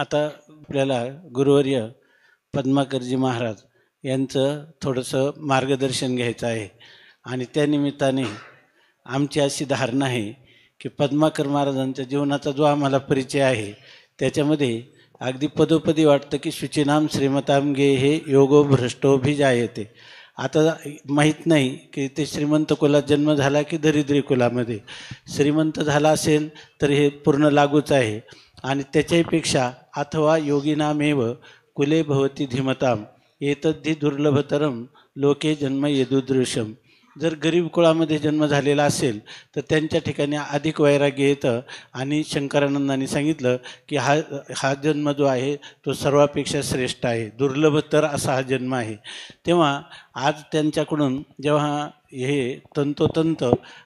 आता आपल्याला गुरुवर्य पद्माकरजी महाराज यांचं थोडंसं मार्गदर्शन घ्यायचं आहे आणि त्या निमित्ताने आमची अशी धारणा आहे की पद्माकर महाराजांच्या जीवनाचा जो आम्हाला परिचय आहे त्याच्यामध्ये अगदी पदोपदी वाटतं की शुचिनाम श्रीमताम गे हे योगो भ्रष्टोभिजायते. आता माहीत नाही की ते श्रीमंत कुलात जन्म झाला की दरिद्री कुलामध्ये. श्रीमंत झाला असेल तर हे पूर्ण लागूच आहे. आणि त्याच्यापेक्षा अथवा योगिनामेव कुले भवती धीमताम एतद्धि दुर्लभतरम लोके जन्म यदुदृशम. जर गरीब कुळामध्ये जन्म झालेला असेल तर त्यांच्या ठिकाणी अधिक वैराग्य येतं. आणि शंकरानंदांनी सांगितलं की हा जन्म जो आहे तो सर्वापेक्षा श्रेष्ठ आहे, दुर्लभतर असा हा जन्म आहे. तेव्हा आज त्यांच्याकडून जेव्हा हे तंतोतंत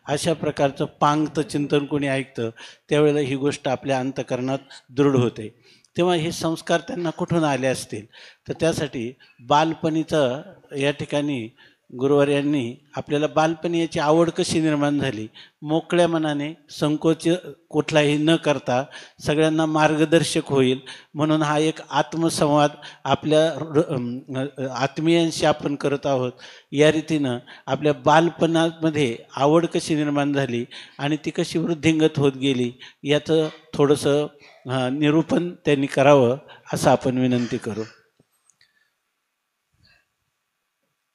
अशा प्रकारचं पांगतं चिंतन कोणी ऐकतं त्यावेळेला ही गोष्ट आपल्या अंतःकरणात दृढ होते. तेव्हा हे संस्कार त्यांना कुठून आले असतील तर त्यासाठी बालपणीचं या ठिकाणी गुरुवर्यांनी आपल्याला बालपणी याची आवड कशी निर्माण झाली, मोकळ्या मनाने संकोच कुठलाही न करता सगळ्यांना मार्गदर्शक होईल म्हणून हा एक आत्मसंवाद आपल्या आत्मीयांशी आपण करत आहोत. या रीतीनं आपल्या बालपणामध्ये आवड कशी निर्माण झाली आणि ती कशी वृद्धिंगत होत गेली याचं थोडंसं निरूपण त्यांनी करावं असं आपण विनंती करू.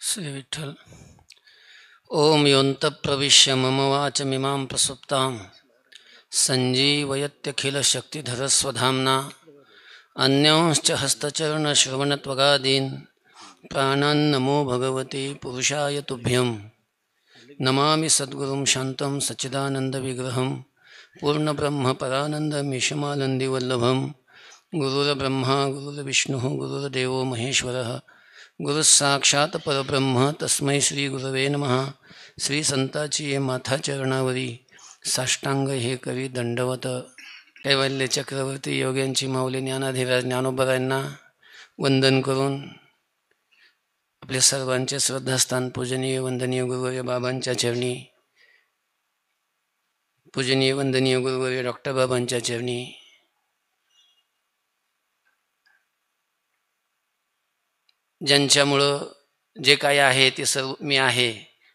श्री विठ्ठल. ओम योऽन्त प्रविश्य मम वाचमिमां प्रसुप्तां सञ्जीवयत्यखिलशक्तिधरस्वधाम्ना अन्यांश्च हस्तचरणश्रवणत्वगादीन् प्राणान् नमो भगवते पुरुषाय तुभ्यं. नमामि सद्गुरुं शान्तं सच्चिदानन्दविग्रहं पूर्णब्रह्मपरानन्दमीशमानन्दिवल्लभं. गुरुर्ब्रह्मा गुरुर्विष्णुः गुरुर्देवो महेश्वरः गुरु साक्षात परब्रह्म तस्मै श्री गुरवे नमः. श्री संताची ये माथा चरणावरी साष्टांग हे करी दंडवत. कैवल्य चक्रवर्ती योग्यांची माऊली ज्ञानाधिराज ज्ञानोबरायांना वंदन करून आपल्या सर्वांचे श्रद्धास्थान पूजनीय वंदनीय गुरुवर्य बाबांच्या चरणी, पूजनीय वंदनीय गुरुवर्य डॉक्टर बाबांच्या चरणी, ज्यांच्यामुळं जे काय आहे ते सर्व मी आहे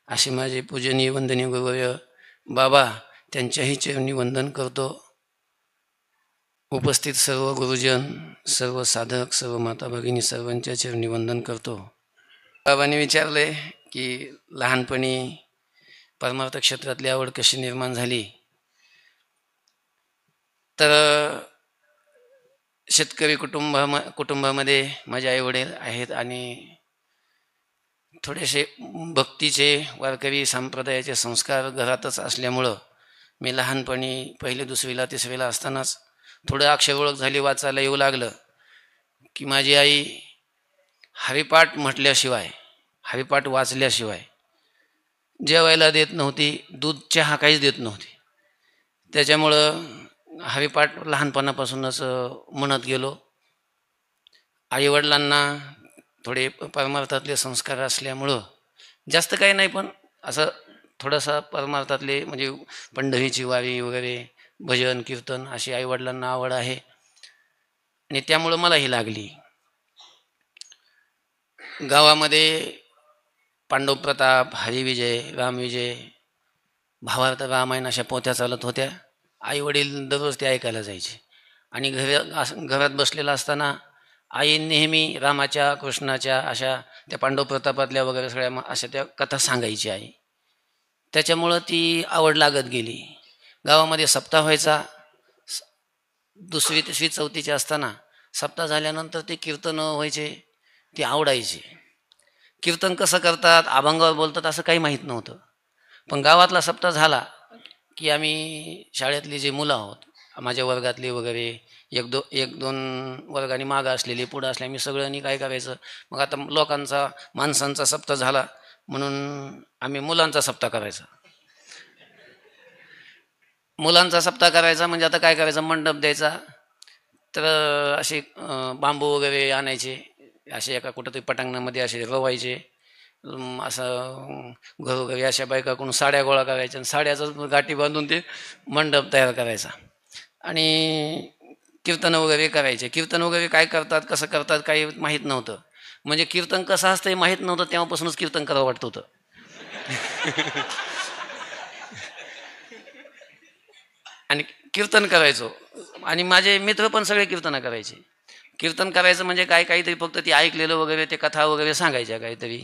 असे माझे पूजनीय वंदनीय गुरुवर्य बाबा त्यांच्याही चरणी वंदन करतो. उपस्थित सर्व गुरुजन, सर्व साधक, सर्व माता भगिनी सर्वांच्या चरणी वंदन करतो. बाबांनी विचारले की लहानपणी परमार्थ क्षेत्रातली आवड कशी निर्माण झाली. तर शेतकरी कुटुंबामध्ये माझे आईवडील आहेत आणि थोडेसे भक्तीचे वारकरी संप्रदायाचे संस्कार घरातच असल्यामुळं मी लहानपणी पहिली दुसरीला तिसरीला असतानाच थोडं अक्षर ओळख झाली, वाचायला येऊ लागलं की माझी आई हरिपाठ म्हटल्याशिवाय, हरिपाठ वाचल्याशिवाय जेवायला देत नव्हती, दूध चहा काहीच देत नव्हती. त्याच्यामुळं हरिपाठ लहानपणापासूनच म्हणत गेलो. आईवडिलांना थोडे परमार्थातले संस्कार असल्यामुळं जास्त काही नाही पण असं थोडासा परमार्थातले म्हणजे पंढरीची वारी वगैरे भजन कीर्तन अशी आईवडिलांना आवड आहे आणि त्यामुळं मलाही लागली. गावामध्ये पांडव प्रताप, हरिविजय, रामविजय, भावार्थ रामायण अशा पोथ्या चालत होत्या. आईवडील दररोज ते ऐकायला जायचे आणि घरात बसलेला असताना आई नेहमी रामाच्या, कृष्णाच्या अशा त्या पांडव प्रतापातल्या वगैरे सगळ्या अशा त्या कथा सांगायची आई. त्याच्यामुळं ती आवड लागत गेली. गावामध्ये सप्ताह व्हायचा. दुसरी तिसरी चौथीचे असताना सप्ताह झाल्यानंतर ते कीर्तन व्हायचे, ती आवडायची. कीर्तन कसं करतात, अभंगावर बोलतात असं काही माहीत नव्हतं. पण गावातला सप्ताह झाला की आम्ही शाळेतली जे मुलं आहोत, माझ्या वर्गातले वगैरे एक दोन वर्गाने मागं असलेले पुढं असले, आम्ही सगळ्यांनी काय करायचं, मग आता लोकांचा माणसांचा सप्ताह झाला म्हणून आम्ही मुलांचा सप्ताह करायचा. मुलांचा सप्ताह करायचा म्हणजे आता काय करायचं, मंडप द्यायचा. तर असे बांबू वगैरे आणायचे, असे एका कुठंतरी पटांगणामध्ये असे रवायचे. असं घरोघरी अशा बायकाकडून साड्या गोळा करायच्या आणि साड्याचं गाठी बांधून ते मंडप तयार करायचा. आणि कीर्तन वगैरे करायचे. कीर्तन वगैरे काय करतात, कसं करतात काही माहीत नव्हतं. म्हणजे कीर्तन कसं असतं हे माहीत नव्हतं, तेव्हापासूनच कीर्तन करावं वाटत होतं. आणि कीर्तन करायचो. आणि माझे मित्र पण सगळे कीर्तनं करायचे. कीर्तन करायचं म्हणजे काय, काहीतरी फक्त ती ऐकलेलं वगैरे ते कथा वगैरे सांगायच्या काहीतरी.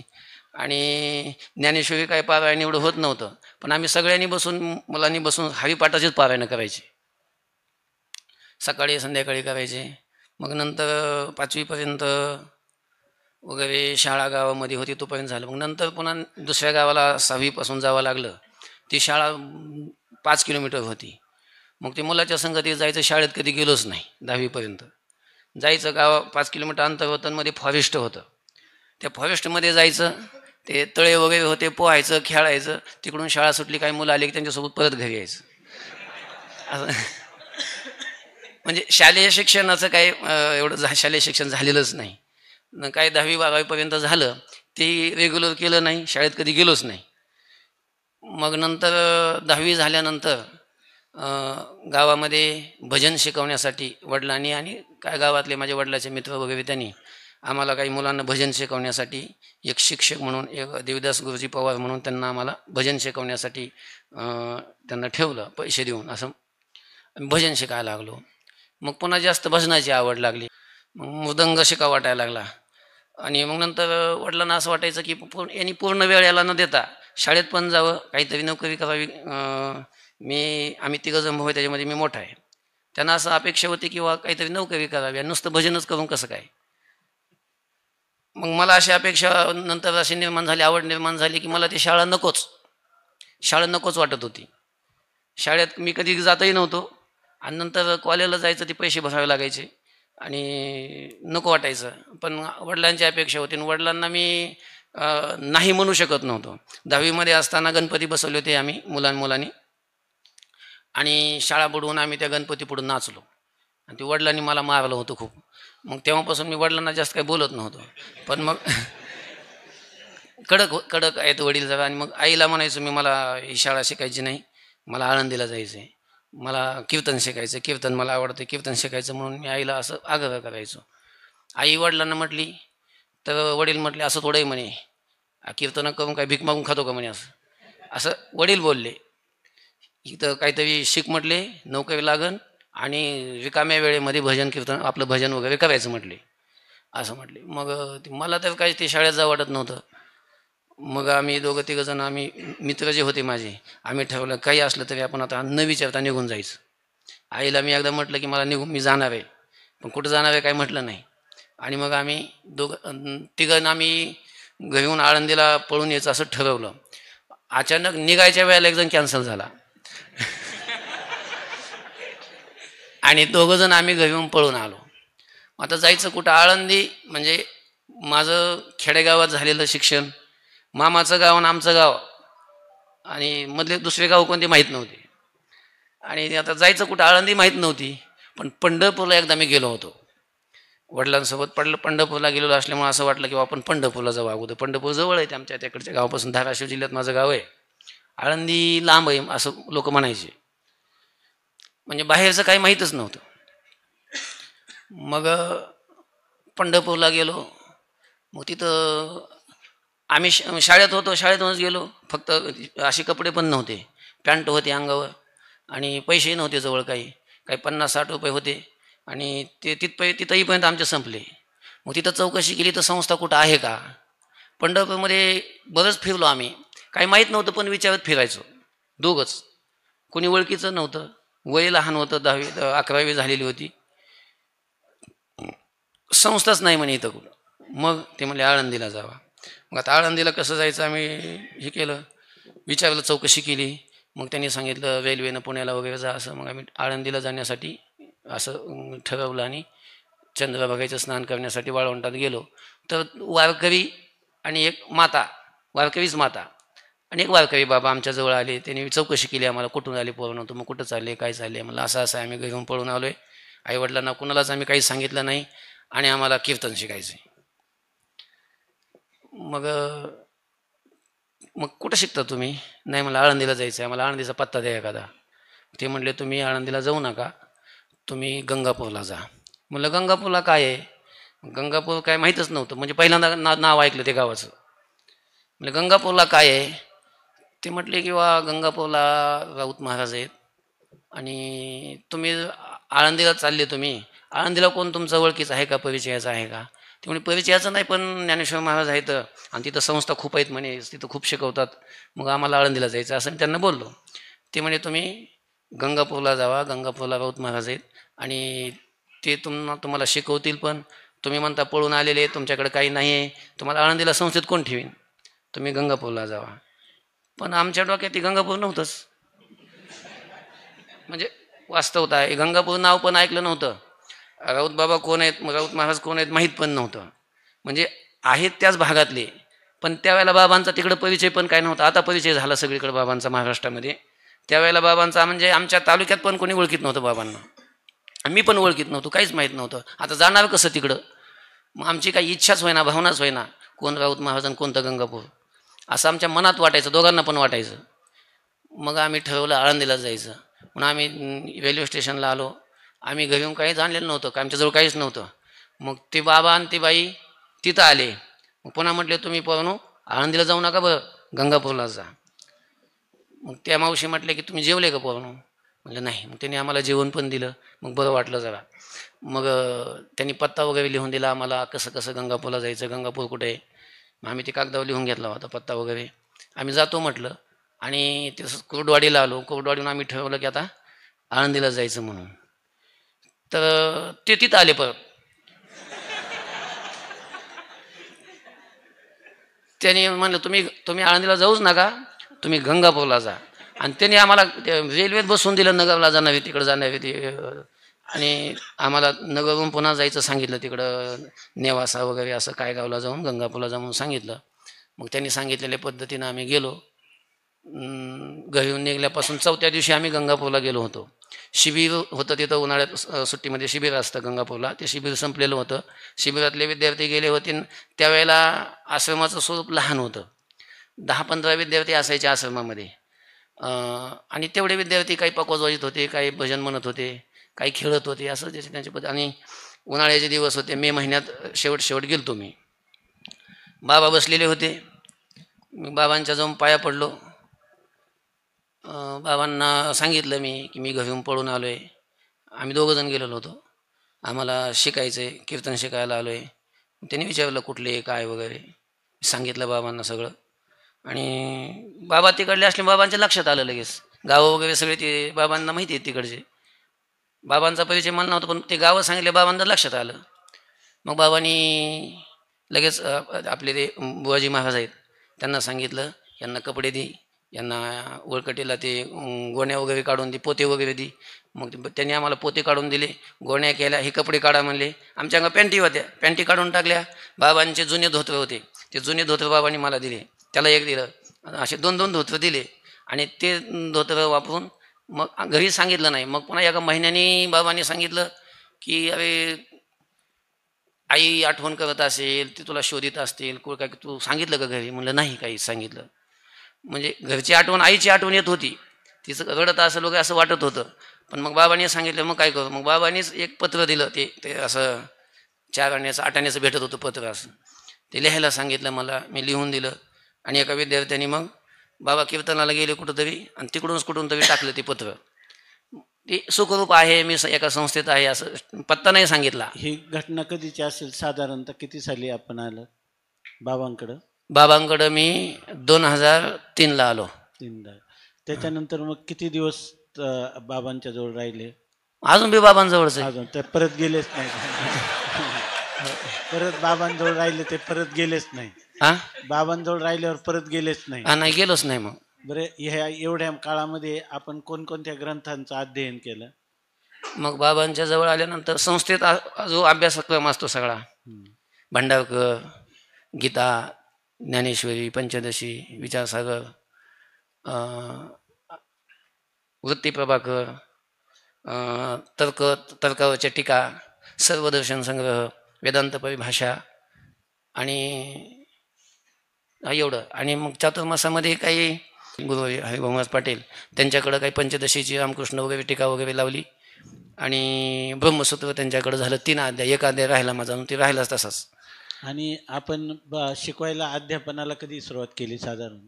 आणि ज्ञानेश्वरी काय पारायण एवढं होत नव्हतं, पण आम्ही सगळ्यांनी बसून, मुलांनी बसून हरिपाठाचीच पारायणं करायची. सकाळी संध्याकाळी करायचे. मग नंतर 5वीपर्यंत वगैरे शाळा गावामध्ये होती तोपर्यंत झालं. मग नंतर पुन्हा दुसऱ्या गावाला 6वीपासून जावं लागलं. ती शाळा 5 किलोमीटर होती. मग ते मुलाच्या संगतीत जायचं, शाळेत कधी गेलोच नाही 10वीपर्यंत. जायचं, गाव 5 किलोमीटर अंतर होतं आणि मध्ये फॉरेस्ट होतं. त्या फॉरेस्टमध्ये जायचं, ते तळे वगैरे होते, पोहायचं, खेळायचं. तिकडून शाळा सुटली, काही मुलं आली की त्यांच्यासोबत परत घरी यायचं. असं म्हणजे शालेय शिक्षणाचं काही एवढं शालेय शिक्षण झालेलंच नाही. काय 10वी-12वीपर्यंत झालं, ते रेग्युलर केलं नाही, शाळेत कधी गेलोच नाही. मग नंतर 10वी झाल्यानंतर गावामध्ये भजन शिकवण्यासाठी वडिलांनी आणि काय गावातले माझ्या वडिलाचे मित्र वगैरे त्यांनी आम्हाला, काही मुलांना भजन शिकवण्यासाठी एक शिक्षक म्हणून, एक देवदास गुरुजी पवार म्हणून, त्यांना आम्हाला भजन शिकवण्यासाठी त्यांना ठेवलं पैसे देऊन. असं भजन शिकायला लागलो. मग पुन्हा जास्त भजनाची आवड लागली. मग मृदंग शिकावा वाटायला लागला. आणि मग नंतर वडिलांना असं वाटायचं की यांनी पूर्ण वेळ याला न देता शाळेत पण जावं, काहीतरी नोकरी करावी. आम्ही तिघंजण भाऊ आहे, त्याच्यामध्ये मी मोठा आहे. त्यांना असं अपेक्षा होती किंवा काहीतरी नोकरी करावी, आणि नुसतं भजनच करून कसं काय. मग मला अशी अपेक्षा नंतर अशी निर्माण झाली, आवड निर्माण झाली की मला ती शाळा नकोच वाटत होती. शाळेत मी कधी जातही नव्हतो. आणि नंतर कॉलेजला जायचं, ते पैसे भरावे लागायचे आणि नको वाटायचं. पण वडिलांची अपेक्षा होती आणि वडिलांना मी नाही म्हणू शकत नव्हतो. 10वीमध्ये असताना गणपती बसवले होते आम्ही मुलांनी, आणि शाळा बुडवून आम्ही त्या गणपती पुढून नाचलो. आणि ते वडिलांनी मला मारलं होतं खूप. मग तेव्हापासून मी वडिलांना जास्त काही बोलत नव्हतो. पण मग कडक आहेत वडील जरा. आणि मग आईला म्हणायचो मी, मला ही शाळा शिकायची नाही, मला आळंदीला जायचं आहे, मला कीर्तन शिकायचं, कीर्तन मला आवडतं, कीर्तन शिकायचं, म्हणून मी आईला असं आग्रह करायचो. आई वडिलांना म्हटली तर वडील म्हटले, असं थोडंही म्हणे, कीर्तन करून काय भीक मागून खातो का म्हणे, असं वडील बोलले. इथं काहीतरी शिक म्हटले, नोकरी लागन, आणि रिकाम्या वेळेमध्ये भजन कीर्तन आपलं भजन वगैरे करायचं म्हटले, असं म्हटले. मग मला तर काही ते शाळेत जावं वाटत नव्हतं. मग आम्ही दोघं तिघंजण, आम्ही मित्र जे होते माझे, आम्ही ठरवलं काही असलं तरी आपण आता न विचारता निघून जायचं. आईला मी एकदा म्हटलं की मला मी जाणार आहे, पण कुठं जाणार आहे काय म्हटलं नाही. आणि मग आम्ही तिघं आम्ही घरून आळंदीला पळून यायचं असं ठरवलं. अचानक निघायच्या वेळेला एक जण कॅन्सल झाला. आणि दोघंजण आम्ही घरून पळून आलो. आता जायचं कुठं, आळंदी म्हणजे माझं खेडेगावात झालेलं शिक्षण, मामाचं गाव आणि आमचं गाव, आणि मधले दुसरे गाव कोणते माहीत नव्हते. आणि आता जायचं कुठं, आळंदी माहीत नव्हती. पण पंढरपूरला एकदा मी गेलो होतो वडिलांसोबत. पंढरपूरला गेलेलो असल्यामुळे असं वाटलं की आपण पंढरपूरला जाऊ अगोदर. पंढरपूर जवळ आहे आमच्या त्याकडच्या गावापासून, धाराशिव जिल्ह्यात माझं गाव आहे. आळंदी लांब आहे असं लोक म्हणायचे, म्हणजे बाहेरचं काही माहीतच नव्हतं. मग पंढरपूरला गेलो. मग तिथं आम्ही शाळेत होतो, शाळेतूनच गेलो. फक्त असे कपडे पण नव्हते, पॅन्ट होते अंगावर, आणि पैसेही नव्हते जवळ, काही 50-60 रुपये होते. आणि ते तिथंहीपर्यंत आमचे संपले. मग तिथं चौकशी केली तर संस्था कुठं आहे का. पंढरपूरमध्ये बरंच फिरलो आम्ही, काही माहीत नव्हतं पण विचारत फिरायचो दोघंच. कोणी ओळखीचं नव्हतं, वय लहान होतं, 10वी-11वी झालेली होती. संस्थाच नाही म्हणे इथं कुठं. मग ते म्हणले आळंदीला जावा. मग आता आळंदीला कसं जायचं आम्ही हे केलं, विचारलं, चौकशी केली. मग त्यांनी सांगितलं रेल्वेनं पुण्याला वगैरे जा असं. मग आम्ही आळंदीला जाण्यासाठी असं ठरवलं आणि चंद्रभागेचं स्नान करण्यासाठी वाळवंटात गेलो. तर वारकरी आणि एक माता, वारकरीच माता आणि एक वारकरी बाबा आमच्याजवळ आले. त्यांनी चौकशी केली आम्हाला, कुठून आले पोरं नव्हतं. मग कुठं चालले, काय चालले, मला असं असं आम्ही घरून पळून आलो आहे, आईवडिलांना कुणालाच आम्ही काही सांगितलं नाही, आणि आम्हाला कीर्तन शिकायचं आहे. मग मग कुठं शिकता तुम्ही. नाही, मला आळंदीला जायचं आहे, मला आळंदीचा पत्ता द्या एखादा. ते म्हणले तुम्ही आळंदीला जाऊ नका, तुम्ही गंगापूरला जा. म्हणलं गंगापूरला काय आहे? गंगापूर काय माहीतच नव्हतं, म्हणजे पहिल्यांदा नाव ऐकलं ते गावाचं. म्हणजे गंगापूरला काय आहे? ते म्हटले की वा गंगापूरला राऊत महाराज आहेत आणि तुम्ही आळंदीला चालले. तुम्ही आळंदीला कोण तुमचं ओळखीचं आहे का, परिचयाचं आहे का? ते म्हणजे परिचयाचं नाही, पण ज्ञानेश्वर महाराज आहेत आणि तिथं संस्था खूप आहेत म्हणे, तिथं खूप शिकवतात, मग आम्हाला आळंदीला जायचं असं मी त्यांना बोललो. ते म्हणे तुम्ही गंगापूरला जावा, गंगापूरला राऊत महाराज आहेत आणि ते तुम्हाला शिकवतील. पण तुम्ही म्हणता पळून आलेले, तुमच्याकडे काही नाही आहे, तुम्हाला आळंदीला संस्थेत कोण ठेवीन, तुम्ही गंगापूरला जावा. पण आमच्या डोक्यात ती गंगापूर नव्हतंच. म्हणजे वास्तवता आहे, गंगापूर नाव पण ऐकलं नव्हतं. राऊत बाबा कोण आहेत, राऊत महाराज कोण आहेत माहीत पण नव्हतं. म्हणजे आहेत त्याच भागातले, पण त्यावेळेला बाबांचा तिकडं परिचय पण काय नव्हता. आता परिचय झाला सगळीकडे बाबांचा महाराष्ट्रामध्ये. त्यावेळेला बाबांचा म्हणजे आमच्या तालुक्यात पण कोणी ओळखीत नव्हतं बाबांना, मी पण ओळखीत नव्हतो, काहीच माहीत नव्हतं. आता जाणार कसं तिकडं? मग आमची काही इच्छाच होईना, भावनाच होईना, कोण राऊत महाराज आणि कोणतं गंगापूर, असं आमच्या मनात वाटायचं, दोघांना पण वाटायचं. मग आम्ही ठरवलं आळंदीला जायचं. म्हणून आम्ही रेल्वे स्टेशनला आलो. आम्ही घरी येऊन काहीच आणलेलं नव्हतं, का आमच्याजवळ काहीच नव्हतं. मग ते बाबा आणि ती बाई तिथं आले. मग पुन्हा म्हटले तुम्ही पोरांनो आळंदीला जाऊ नका बरं, गंगापूरला जा. मग त्या मावशी म्हटले की तुम्ही जेवले का पोरांनो? म्हटलं नाही. मग त्यांनी आम्हाला जेवण पण दिलं. मग बरं वाटलं जरा. मग त्यांनी पत्ता वगैरे लिहून दिला आम्हाला, कसं कसं गंगापूरला जायचं, गंगापूर कुठे आहे. मग आम्ही ते कागदावर लिहून घेतला होता पत्ता वगैरे. आम्ही जातो म्हटलं आणि तसंच कुर्डवाडीला आलो. कुर्डवाडीहून आम्ही ठरवलं की आता आळंदीला जायचं म्हणून. तर ते तिथं आले परत. त्यांनी म्हणलं तुम्ही तुम्ही आळंदीला जाऊच नका, तुम्ही गंगापूरला जा. आणि त्यांनी आम्हाला रेल्वेत बसवून दिलं, नगरला जाणारे, तिकडं जाणारे ते. आणि आम्हाला नगरहून पुन्हा जायचं सांगितलं, तिकडं नेवासा वगैरे असं काय गावला जाऊन गंगापूरला जाऊन सांगितलं. मग त्यांनी सांगितलेल्या पद्धतीनं आम्ही गेलो. घरी येऊन निघल्यापासून 4थ्या दिवशी आम्ही गंगापूरला गेलो होतो. शिबिर होतं तिथं, उन्हाळ्यात सुट्टीमध्ये शिबिर असतं गंगापूरला. ते शिबिर संपलेलं होतं. शिबिरातले विद्यार्थी गेले होते. त्यावेळेला आश्रमाचं स्वरूप लहान होतं, 10-15 विद्यार्थी असायचे आश्रमामध्ये. आणि तेवढे विद्यार्थी काही पकवाज वाजत होते, काही भजन म्हणत होते, काही खेळत होते, असं त्याची त्यांची पद्धत. आणि उन्हाळ्याचे दिवस होते, मे महिन्यात शेवट गेलो मी. बाबा बसलेले होते. मी बाबांच्या जाऊन पाया पडलो. बाबांना सांगितलं मी की मी घरून पळून आलो आहे. आम्ही दोघंजण गेलेलो होतो, आम्हाला शिकायचं आहे, कीर्तन शिकायला आलो आहे. त्यांनी विचारलं कुठले काय वगैरे, सांगितलं बाबांना सगळं. आणि बाबा तिकडले असले, बाबांच्या लक्षात आलं लगेच. गावं वगैरे सगळे ते बाबांना माहिती आहेत तिकडचे. बाबांचा परिचय मला नव्हता, पण ते गावं सांगितले बाबांना लक्षात आलं. मग बाबांनी लगेच आपले ते बुवाजी महाराज आहेत त्यांना सांगितलं, यांना कपडे दे, यांना वळकटीला ते गोण्या वगैरे काढून दे, पोते वगैरे दे. मग त्यांनी आम्हाला पोते काढून दिले, गोण्या केल्या, हे कपडे काढा म्हणले. आमच्या अंगा पॅन्टी होत्या, पॅन्टी काढून टाकल्या. बाबांचे जुने धोतर होते, ते जुने धोतर बाबांनी मला दिले, त्याला एक दिलं, असे 2-2 धोतर दिले. आणि ते धोतर वापरून मग घरी सांगितलं नाही. मग पुन्हा एका महिन्याने बाबांनी सांगितलं की अरे आई आठवण करत असेल, ती तुला शोधित असतील, काय तू सांगितलं का घरी? म्हणलं नाही काहीच सांगितलं. म्हणजे घरची आठवण, आईची आठवण येत होती, तिचं रडत असेल वगैरे असं वाटत होतं. पण मग बाबांनी सांगितलं, मग काय करू? मग बाबांनीच एक पत्र दिलं, ते असं 4 आण्याचं 8 आण्याचं भेटत होतं पत्र, असं ते लिहायला सांगितलं मला. मी लिहून दिलं. आणि एका विद्यार्थ्यांनी मग बाबा कीर्तनाला गेले कुठंतरी आणि तिकडूनच कुठून तरी टाकलं ते पत्र. ते सुखरूप आहे, मी एका संस्थेत आहे, असं पत्ता नाही सांगितला. ही घटना कधीची असेल साधारणतः? किती साली आपण आलं बाबांकडं? बाबांकडं मी 2003ला आलो. 3दा. त्याच्यानंतर मग किती दिवस बाबांच्या जवळ राहिले? अजून बी बाबांजवळच आहे. अजून ते परत गेलेच नाही? परत बाबांजवळ राहिले ते परत गेलेच नाही? हा, बाबांजवळ राहिल्यावर परत गेलेच नाही? नाही गेलोच नाही. मग बरं, ह्या एवढ्या काळामध्ये आपण कोणकोणत्या ग्रंथांचं अध्ययन केलं? मग बाबांच्या जवळ आल्यानंतर संस्थेत जो अभ्यासक्रम असतो सगळा, भांडारकर, गीता, ज्ञानेश्वरी, पंचदशी, विचारसागर, वृत्तीप्रभाकर, तर्कावरच्या टीका, सर्वदर्शन संग्रह, वेदांत परिभाषा, आणि एवढं. आणि मग चातुर्मासामध्ये काही गुरु हरिभाऊ पाटील त्यांच्याकडं काही पंचदशीची रामकृष्ण वगैरे टीका वगैरे लावली. आणि ब्रह्मसूत्र त्यांच्याकडे झालं 3 अध्याय, 1 अध्याय राहिला माझा, ते राहिलाच तसाच. आणि आपण शिकवायला अध्यापनाला कधी सुरुवात केली साधारण?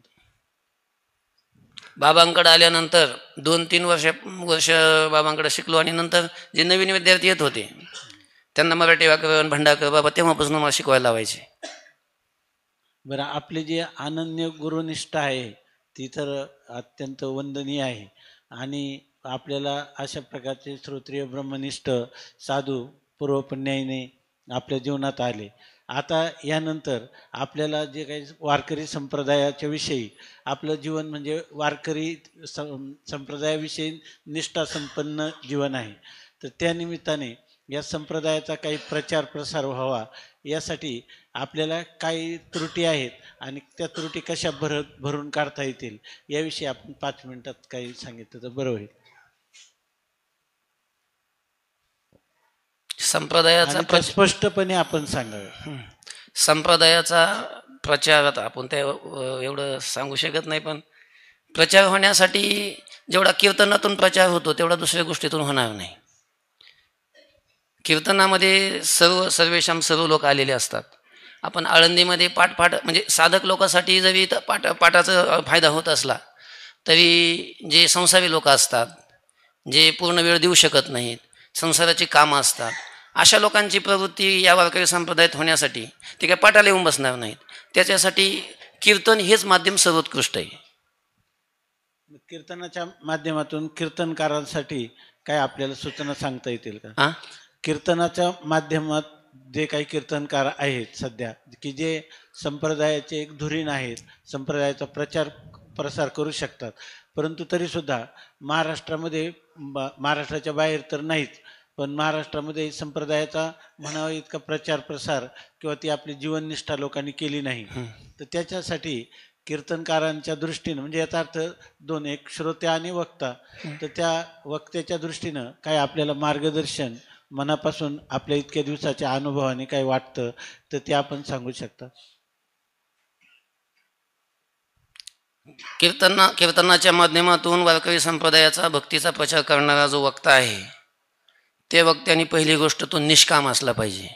बाबांकडे आल्यानंतर 2-3 वर्ष बाबांकडे शिकलो, आणि नंतर जे नवीन विद्यार्थी येत होते त्यांना मराठी व्याकरण, भंडाकर बाबा तेव्हापासून मला शिकवायला लावायचे. बरं, आपली जी अनन्य गुरुनिष्ठा आहे ती तर अत्यंत वंदनीय आहे, आणि आपल्याला अशा प्रकारचे श्रोत्रिय ब्रह्मनिष्ठ साधू पूर्वपुण्याने आपल्या जीवनात आले. आता यानंतर आपल्याला जे काही वारकरी संप्रदायाच्या विषयी आपलं जीवन म्हणजे वारकरी संप्रदायाविषयी निष्ठा संपन्न जीवन आहे, तर त्या निमित्ताने या संप्रदायाचा काही प्रचार प्रसार व्हावा यासाठी आपल्याला काही त्रुटी आहेत आणि त्या त्रुटी कशा भरून काढता येतील याविषयी आपण 5 मिनिटात काही सांगितलं तर बरं होईल. संप्रदायाचा स्पष्टपणे आपण सांगावं. संप्रदायाचा प्रचार आता आपण त्या एवढं सांगू शकत नाही, पण प्रचार होण्यासाठी जेवढा कीर्तनातून प्रचार होतो तेवढा दुसऱ्या गोष्टीतून होणार नाही. कीर्तनामध्ये सर्वेशाम सर्व लोक आलेले असतात. आपण आळंदीमध्ये पाठ म्हणजे साधक लोकांसाठी जरी पाठाचा फायदा होत असला तरी जे संसारी लोक असतात, जे पूर्ण वेळ देऊ शकत नाहीत, संसाराची कामं असतात, अशा लोकांची प्रवृत्ती या वारकरी संप्रदायात होण्यासाठी ते काय पाठाला येऊन बसणार नाहीत. त्याच्यासाठी कीर्तन हेच माध्यम सर्वोत्कृष्ट आहे. कीर्तनाच्या माध्यमातून कीर्तनकारांसाठी काय आपल्याला सूचना सांगता येतील का? कीर्तनाच्या माध्यमात जे काही कीर्तनकार आहेत सध्या की जे संप्रदायाचे एक धुरीण आहेत, संप्रदायाचा प्रचार प्रसार करू शकतात, परंतु तरीसुद्धा महाराष्ट्रामध्ये महाराष्ट्राच्या बाहेर तर नाहीच, पण महाराष्ट्रामध्ये संप्रदायाचा म्हणावा इतका प्रचार प्रसार किंवा ती आपली जीवननिष्ठा लोकांनी केली नाही. तर त्याच्यासाठी कीर्तनकारांच्या दृष्टीनं म्हणजे याचा अर्थ 2, एक श्रोत्या आणि वक्ता, तर त्या वक्त्याच्या दृष्टीनं काय आपल्याला मार्गदर्शन मनापासून आपल्या इतक्या दिवसाच्या अनुभवाने काय वाटतं तर ते आपण सांगू शकता. कीर्तनाच्या माध्यमातून वारकरी संप्रदायाचा भक्तीचा प्रचार करणारा जो वक्ता आहे त्या वक्त्याने पहिली गोष्ट तो निष्काम असला पाहिजे,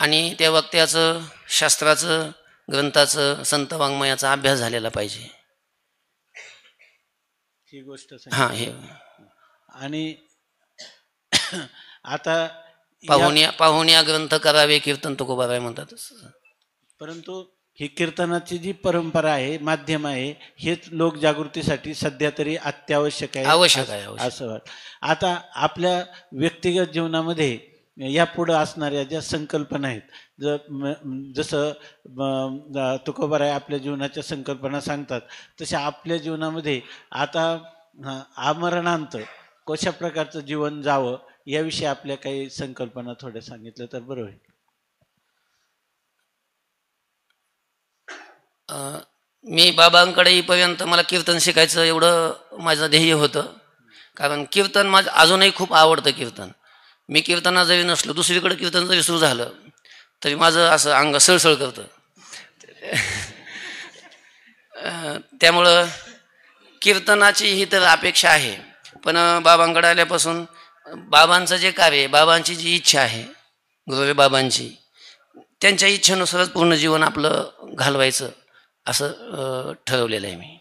आणि त्या वक्त्याचं शास्त्राचं, ग्रंथाचं, संत वाङ्मयाचा अभ्यास झालेला पाहिजे. ही गोष्ट हे आणि आता पाहुण्या ग्रंथ करावे कीर्तन तुकोबाराय म्हणतात. परंतु ही कीर्तनाची जी परंपरा आहे, माध्यम आहे, हेच लोकजागृतीसाठी सध्या तरी अत्यावश्यक आहे, आवश्यक आहे असं. आता आपल्या व्यक्तिगत जीवनामध्ये यापुढं असणाऱ्या ज्या संकल्पना आहेत, जसं तुकोबाराय आपल्या जीवनाच्या संकल्पना सांगतात, तशा आपल्या जीवनामध्ये आता आमरणांत कशा प्रकारचं जीवन जावं याविषयी आपल्या काही संकल्पना थोड्या सांगितलं तर बरं होईल. मी बाबांकडे येईपर्यंत मला कीर्तन शिकायचं एवढं माझं ध्येय होतं, कारण कीर्तन माझं अजूनही खूप आवडतं. मी कीर्तना जरी नसलो, दुसरीकडे कीर्तन जरी सुरू झालं तरी माझं असं अंग सळसळ करतं. त्यामुळं कीर्तनाची ही तर अपेक्षा आहे, पण बाबांकडे आल्यापासून बाबांचं जे कार्य, बाबांची जी इच्छा आहे, गुरुदेव बाबांची, त्यांच्या इच्छेनुसारच पूर्ण जीवन आपलं घालवायचं असं ठरवलेलं आहे मी.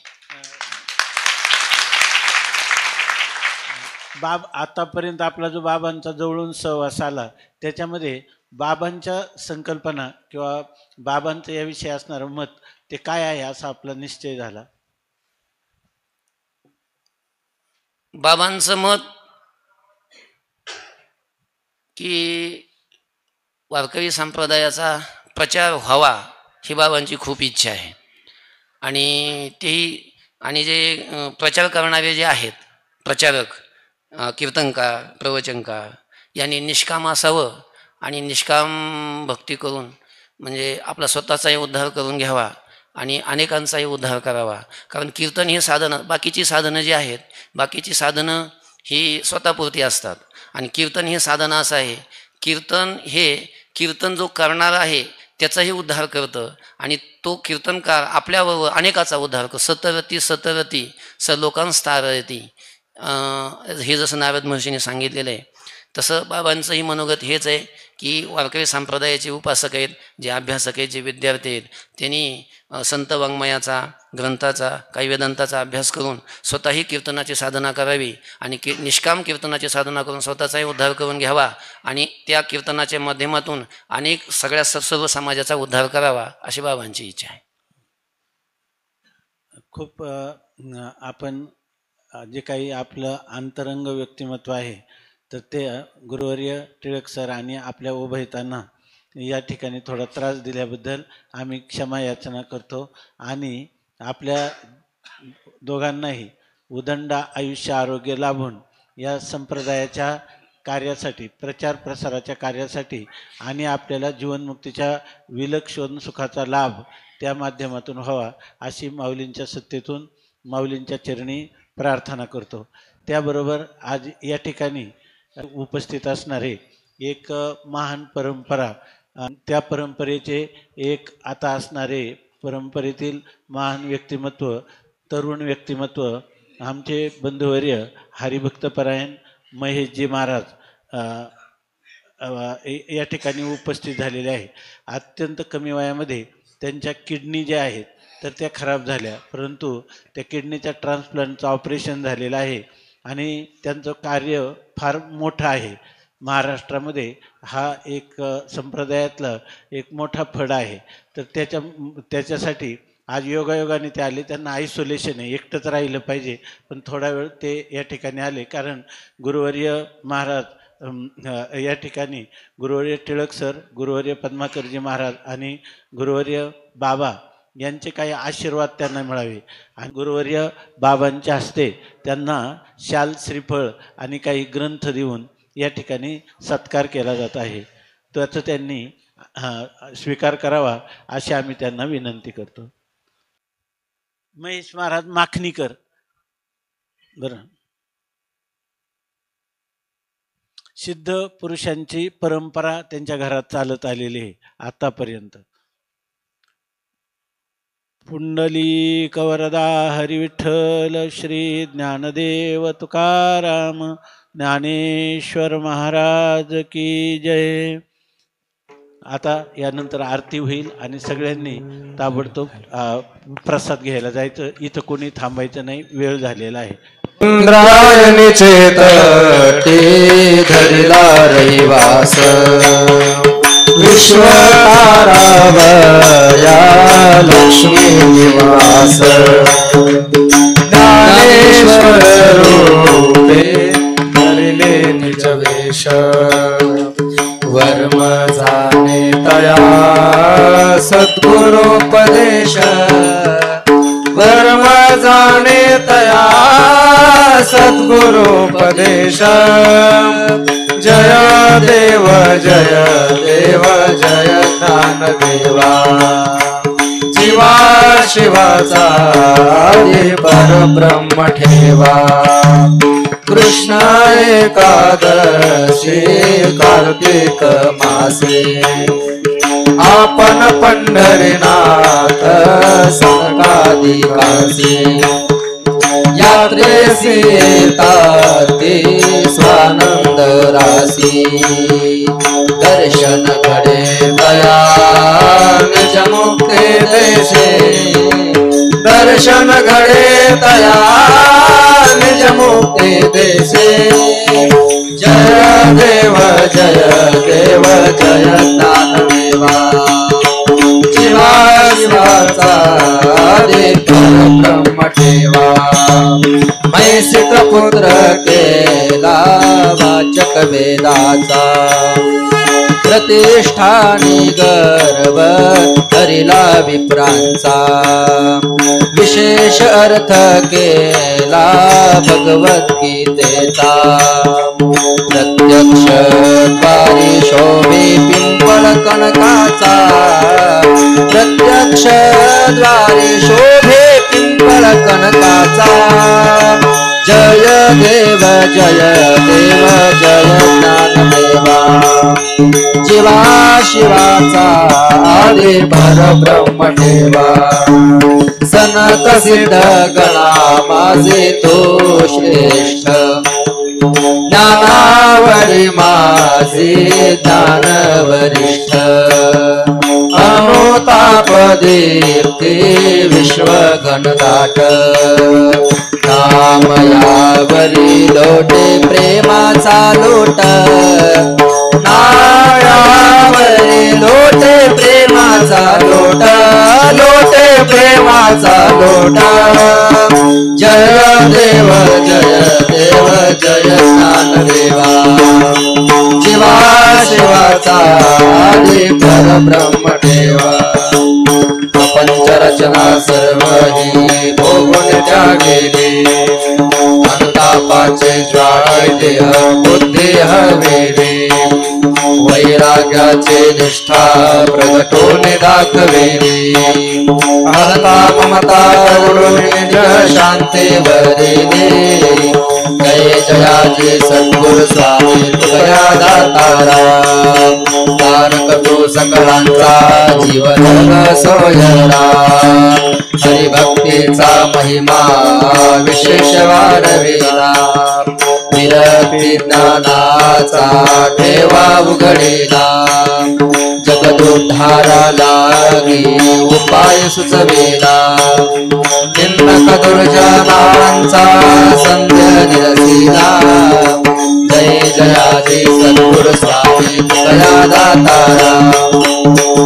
आतापर्यंत आपला जो बाबांचा जवळून सहवास आला त्याच्यामध्ये बाबांच्या संकल्पना किंवा बाबांचं याविषयी असणारं मत ते काय आहे असा आपला निश्चय झाला? बाबांचं मत की वारकरी संप्रदायाचा प्रचार व्हावा ही बाबांची खूप इच्छा आहे, आणि जे प्रचार करणारे जे आहेत प्रचारक, कीर्तनकार, प्रवचनकार, यांनी निष्काम असावं आणि निष्काम भक्ती करून म्हणजे आपला स्वतःचाही उद्धार करून घ्यावा आणि अनेकांचाही उद्धार करावा. कारण कीर्तन ही साधनं, बाकीची साधनं जी आहेत, बाकीची साधनं ही स्वतःपुरती असतात, आणि कीर्तन हे साधन असं आहे, कीर्तन जो करणारा आहे त्याचाही उद्धार करतं, आणि तो कीर्तनकार आपल्याबरोबर अनेकाचा उद्धार करतो. सतरती स लोकांस्तारती, हे जसं नारद महर्षीने सांगितलेलं आहे तसं बाबांचंही मनोगत हेच आहे की वारकरी संप्रदायाचे उपासक आहेत, जे अभ्यासक आहेत, जे विद्यार्थी आहेत, त्यांनी संत वाङ्मयाचा, ग्रंथाचा, काही वेदांताचा अभ्यास करून स्वतःही कीर्तनाची साधना करावी आणि निष्काम कीर्तनाची साधना करून स्वतःचाही उद्धार करून घ्यावा आणि त्या कीर्तनाच्या माध्यमातून अनेक सर्व समाजाचा उद्धार करावा अशी बाबांची इच्छा आहे. खूप आपण जे काही आपलं अंतरंग व्यक्तिमत्व आहे तर ते गुरुवर्य टिळक सर आणि आपल्या उभयतांना या ठिकाणी थोडा त्रास दिल्याबद्दल आम्ही क्षमा याचना करतो आणि आपल्या दोघांनाही उदंड आयुष्य आरोग्य लाभून या संप्रदायाच्या कार्यासाठी, प्रचार प्रसाराच्या कार्यासाठी आणि आपल्याला जीवनमुक्तीच्या विलक्षण सुखाचा लाभ त्या माध्यमातून व्हावा अशी माऊलींच्या सत्तेतून माऊलींच्या चरणी प्रार्थना करतो. त्याबरोबर आज या ठिकाणी उपस्थित असणारे एक महान परंपरा, त्या परंपरेचे एक आता असणारे परंपरेतील महान व्यक्तिमत्व, तरुण व्यक्तिमत्व आमचे बंधुवर्य हरिभक्तपरायण महेशजी महाराज या ठिकाणी उपस्थित झालेले आहे. अत्यंत कमी वयामध्ये त्यांच्या किडनी ज्या आहेत तर त्या खराब झाल्या, परंतु त्या किडनीच्या ट्रान्सप्लांटचं ऑपरेशन झालेलं आहे आणि त्यांचं कार्य फार मोठं आहे. महाराष्ट्रामध्ये हा एक संप्रदायातला एक मोठा फड आहे. तर त्याच्यासाठी आज योगायोगाने ते आले. त्यांना आयसोलेशन आहे, एकटंच राहिलं पाहिजे, पण थोडा वेळ ते या ठिकाणी आले कारण गुरुवर्य महाराज या ठिकाणी गुरुवर्य टिळक सर, गुरुवर्य पद्माकरजी महाराज आणि गुरुवर्य बाबा यांचे काही आशीर्वाद त्यांना मिळावे आणि गुरुवर्य बाबांच्या हस्ते त्यांना शाल, श्रीफळ आणि काही ग्रंथ देऊन या ठिकाणी सत्कार केला जात आहे. त्याचं त्यांनी स्वीकार करावा अशी आम्ही त्यांना विनंती करतो. महेश महाराज माखणीकर, बरं. सिद्ध पुरुषांची परंपरा त्यांच्या घरात चालत आलेली आहे आतापर्यंत. पुंडलिक वरदा हरिविठ्ठल श्री ज्ञानदेव तुकाराम ज्ञानेश्वर महाराज की जय. आता यानंतर आरती होईल आणि सगळ्यांनी ताबडतोब प्रसाद घ्यायला जायचं. इथं कोणी थांबायचं नाही, वेळ झालेला आहे. इंद्रायणी चेतटे धरिला रहिवास विश्वतारावया लक्ष्मी निवास ज्ञानेश्वर रूपे धरिले निज वेश वर्म जाणे तया सद्गुरोपदेश वर्म जाणे तया सद्गुरोपदेश जय देव जय देव जय ज्ञानदेवा जीवा शिवाचा आदि परब्रह्म ठेवा कृष्ण एकादशी कार्तिक मासे आपण पंढरीनाथ संकादिकासी यात्रेसी येतात स्वानंद रासी दर्शन घडे दया निज मुक्ती देशे दर्शन घडे दया निज मुक्ती देशे जय देव जय देव जय ज्ञानदेवा जीवा शिवाचा आदि परब्रह्म ठेवा मैसिक पुत्र केला वाचक वेदाचा प्रतिष्ठानी गर्व धरिला विप्रांचा विशेष अर्थ केला भगवद्गीतेचा प्रत्यक्ष द्वारी शोभे पिंपळ कणकाचा प्रत्यक्ष द्वारी शोभे पिंपळ कणकाचा जय देव जय देव जय ज्ञानदेवा जीवा शिवाचा आदि परब्रह्म ठेवा सनत सिद्ध गणा माझे तो श्रेष्ठ ज्ञानावरी माझे ज्ञान वरिष्ठ अनुताप दीप्ती विश्व घनदाट नामयावरी लोटे प्रेमाचा लोट नायावरी लोटे प्रेमाचा लोट लोटे प्रेमाचा लोट जय देव जय देव जय ज्ञानदेवा शिवा शिवाचा आदि परब्रह्म ठेवा पंचरचना सर्व ही भोगून त्यागेली अंतापाचे ज्वाळे देह बुद्धी हवेली वैराग्याचे निष्ठा प्रगटून दाखवेली अहता ममता करुण शांती वरिली जय जयाजी सद्गुरु स्वामी तुझ्या दातारा तारक तो सकलांचा जीवन सोयरा हरिभक्तीचा महिमा विशेष वाढविला विरक्ती ज्ञानाचा ठेवा उघडीला जगदोद्धारा लागी उपाय सुचविला निंदक दुर्जनांचा संध्य निरसिला जय जयाजी सद्गुरु स्वामी तुझ्या दातारा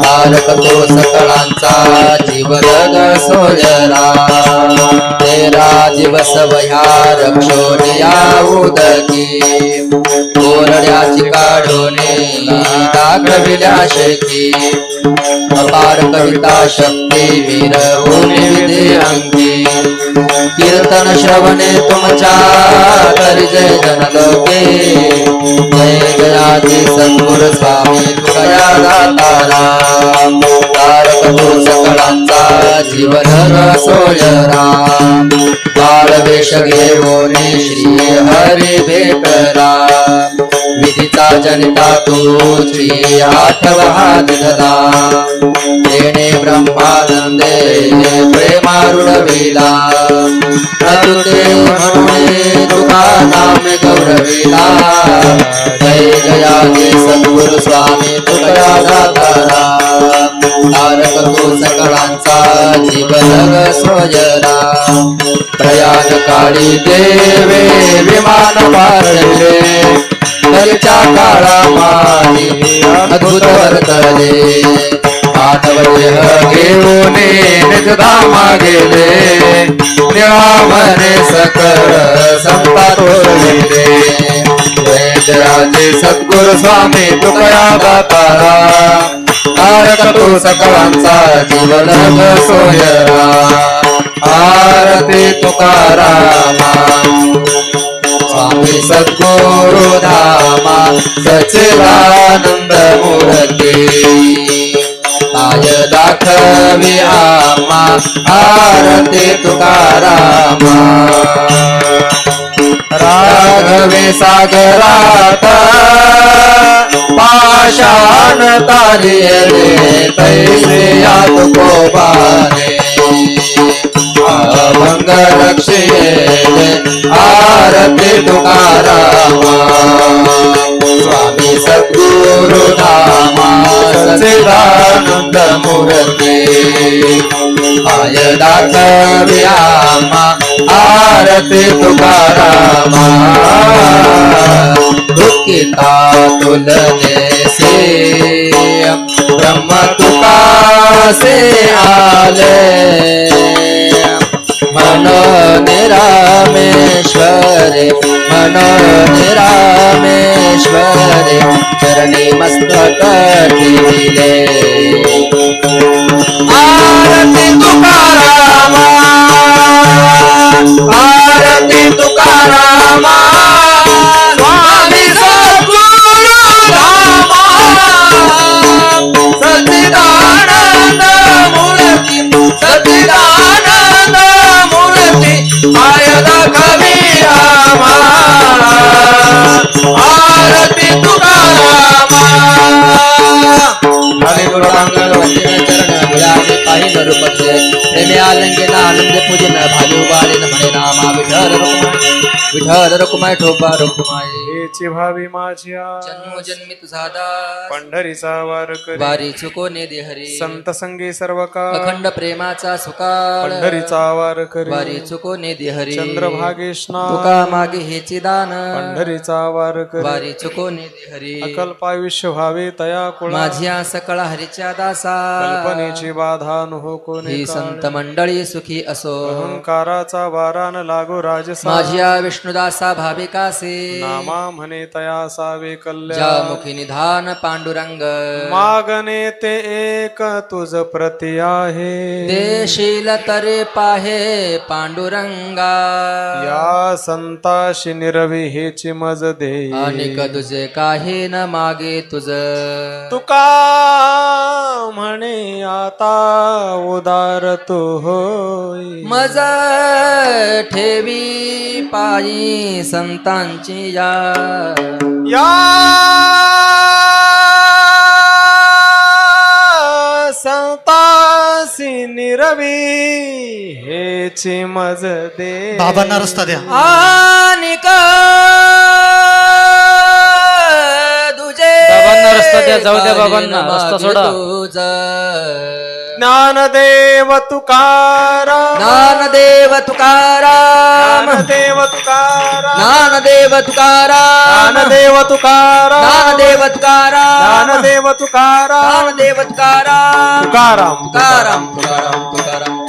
तारक तो सकळांचा जीवन सोयरा तेरा दिवस वया रक्षोनिया उदकी कोरड्याची काढोने दाखविल्या शेती अपार कविता शक्ती वीरवून विधी अंगी कीर्तन श्रवणे तुमच्या करी जय जनलोके जय जयाजी सद्गुरु स्वामी तुझ्या दातारा तारक तो सकळांचा जीवन सोयरा बाळवेश घेऊन श्री हरी भेटला विधीचा जनिता तो श्री आठवा दिला तेने ब्रह्मानंदे प्रेमारुणविला प्रतुते म्हणून तुका नाम गौरविला जय जयाजी सद्गुरु स्वामी तुझ्या दातारा तारक तो सकळांचा जीवन सोयरा प्रयाण काळी देवे विमान पारले तरीच्या काळा माही अद्भुत वर्तले माधव देह घेऊन निजधामा गेले निळामने सकळ संता तोरविले जय जयाजी सद्गुरु स्वामी तुझ्या दातारा तारक तो सकळांचा जीवन सोयरा आरती तुकारामा स्वामी सद्गुरु धामा सच्चिदानंद मूर्ती आय दाखवी आमा आरती तुकारामा राघवे सागरात पाषाण तारियले तैसे यात कोबाने अभंग रक्षिले आरती तुकारामा स्वामी सद्गुरु धामा सच्चिदानंद मूर्ती आय दाखवी आमा आरती तुकारामा दुखिता तुलने से ब्रह्म तुका से आले मन निरामेश्वरे मन निरामेश्वरे चरणी मस्तक ठेविले आरती तुकारामा आरती तुकारामा स्वामी सद्गुरु धामा सच्चिदानंद मूर्ती सच्चिदानंद मूर्ती आय दाखवी आमा आरती तुकारामा हरे गुरु काही न रूप तुझे प्रेमे आलंगे ना आनंद पूजे न भावी उभारे न म्हणे नामा विठ्ठल रकुमाई ठोपा रकुमाई हेची भावी माझ्या जन्मोजन्मी तुझा दास पंढरीचा वार करी वारी चुकोने दे हरी संत संगी सर्व काळ अखंड प्रेमाचा सुकाळ पंढरीचा वार करी वारी चुकोने दे हरी चंद्रभागेशना तुका मागे हेची दान पंढरीचा वार करी वारी चुकोने दे हरी अकल्पायुष्य व्हावे तया कुळा माझ्या सकळ हरीच्या दासा कल्पनेची बाधा न हो कोणी ही संत मंडळी सुखी असो अहंकाराचा वारा न लागो राजसा माझ्या विष्णुदासा भाविकासे नामा म्हणे तया सावे ज्या कल्याण मुखी निधान पांडुरंग मागणे ते एक तुझ प्रति आहे देशील तरे पाहे पांडुरंगा या संताशी निरवी हेची मज दे अनेक तुझे काही न मागे तुझ तुका म्हणे आता उदार तू होय मज ठेवी पायी संतांची या संतासी निरवी हेची मज दे बाबांना रस्ता द्या आनिक तुझे बाबांना रस्ता द्या, जाऊ द्या बाबांना, रस्ता सोडा. ज्ञानदेव तुकाराम ज्ञानदेव तुकाराम ज्ञानदेव तुकाराम ज्ञानदेव तुकाराम ज्ञानदेव तुकाराम ज्ञानदेव तुकाराम ज्ञानदेव तुकाराम ज्ञानदेव तुकाराम तुकाराम तुकाराम तुकाराम तुकाराम